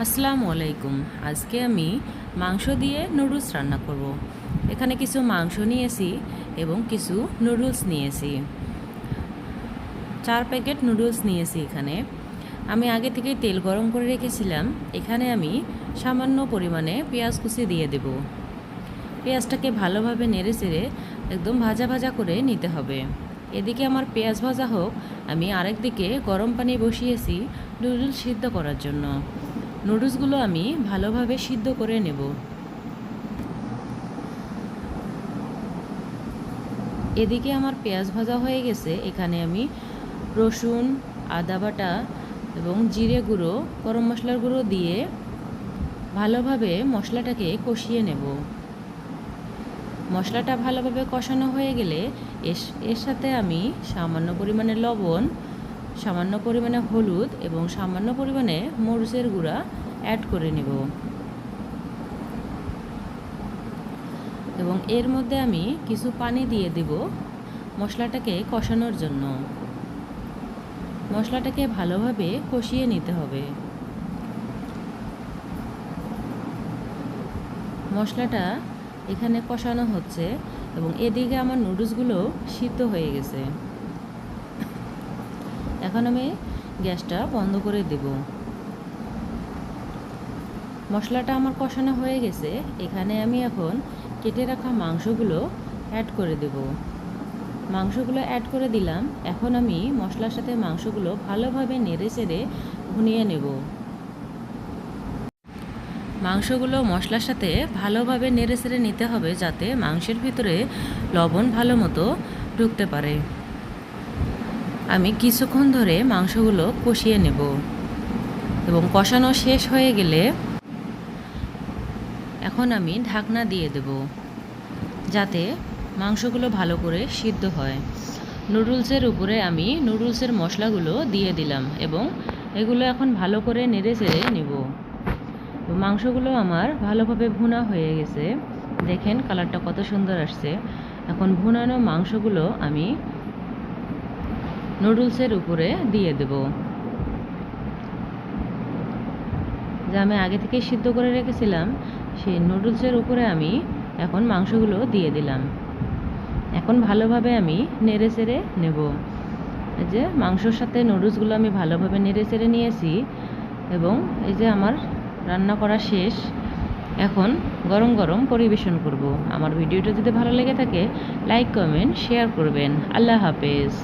আসসালামু আলাইকুম। আজকে আমি মাংস দিয়ে নুডলস রান্না করব। এখানে কিছু মাংস নিয়েছি এবং কিছু নুডলস নিয়েছি। 4 প্যাকেট নুডলস নিয়েছি এখানে। আমি আগে থেকে তেল গরম করে রেখেছিলাম। এখানে আমি সামান্য পরিমাণে পেঁয়াজ কুচি দিয়ে দেব। পেঁয়াজটাকে ভালোভাবে নেড়েচেড়ে একদম ভাজা ভাজা করে নিতে হবে। এদিকে আমার পেঁয়াজ ভাজা হোক, আমি আরেক দিকে গরম পানি বসিয়েছি নুডলস সিদ্ধ করার জন্য। নুডলসগুলো আমি ভালোভাবে সিদ্ধ করে নেব। এদিকে আমার পেঁয়াজ ভাজা হয়ে গেছে। এখানে আমি রসুন, আদা বাটা এবং জিরে গুঁড়ো, গরম মশলার গুঁড়ো দিয়ে ভালোভাবে মশলাটাকে কষিয়ে নেব। মশলাটা ভালোভাবে কষানো হয়ে গেলে এর সাথে আমি সামান্য পরিমাণে লবণ, সামান্য পরিমাণে হলুদ এবং সামান্য পরিমাণে মরিচের গুঁড়া অ্যাড করে নেব। এবং এর মধ্যে আমি কিছু পানি দিয়ে দেব মশলাটাকে কষানোর জন্য। মশলাটাকে ভালোভাবে কষিয়ে নিতে হবে। মশলাটা এখানে কষানো হচ্ছে এবং এদিকে আমার নুডলসগুলো সিদ্ধ হয়ে গেছে। এখন আমি গ্যাসটা বন্ধ করে দেব। মশলাটা আমার কষানো হয়ে গেছে। এখানে আমি এখন কেটে রাখা মাংসগুলো অ্যাড করে দেব। মাংসগুলো অ্যাড করে দিলাম। এখন আমি মশলার সাথে মাংসগুলো ভালোভাবে নেড়েচেড়ে ভুনিয়ে নেব। মাংসগুলো মশলার সাথে ভালোভাবে নেড়েচেড়ে নিতে হবে, যাতে মাংসের ভিতরে লবণ ভালো মতো ঢুকতে পারে। আমি কিছুক্ষণ ধরে মাংসগুলো কষিয়ে নেব এবং কষানো শেষ হয়ে গেলে এখন আমি ঢাকনা দিয়ে দেব, যাতে মাংসগুলো ভালো করে সিদ্ধ হয়। নুডলসের উপরে আমি নুডলসের মশলাগুলো দিয়ে দিলাম এবং এগুলো এখন ভালো করে নেড়েচেড়ে নেব। মাংসগুলো আমার ভালোভাবে ভুনা হয়ে গেছে। দেখেন কালারটা কত সুন্দর আসছে। এখন ভুনানো মাংসগুলো আমি নুডলসের উপরে দিয়ে দেব। যা আমি আগে থেকে সিদ্ধ করে রেখেছিলাম সেই নুডলসের উপরে আমি এখন মাংসগুলো দিয়ে দিলাম। এখন ভালোভাবে আমি নেড়েচেড়ে নেব। এই যে মাংসর সাথে নুডলসগুলো আমি ভালোভাবে নেড়েচেড়ে নিয়েছি এবং এই যে আমার রান্না করা শেষ। এখন গরম গরম পরিবেশন করব। আমার ভিডিওটা যদি ভালো লেগে থাকে লাইক, কমেন্ট, শেয়ার করবেন। আল্লাহ হাফেজ।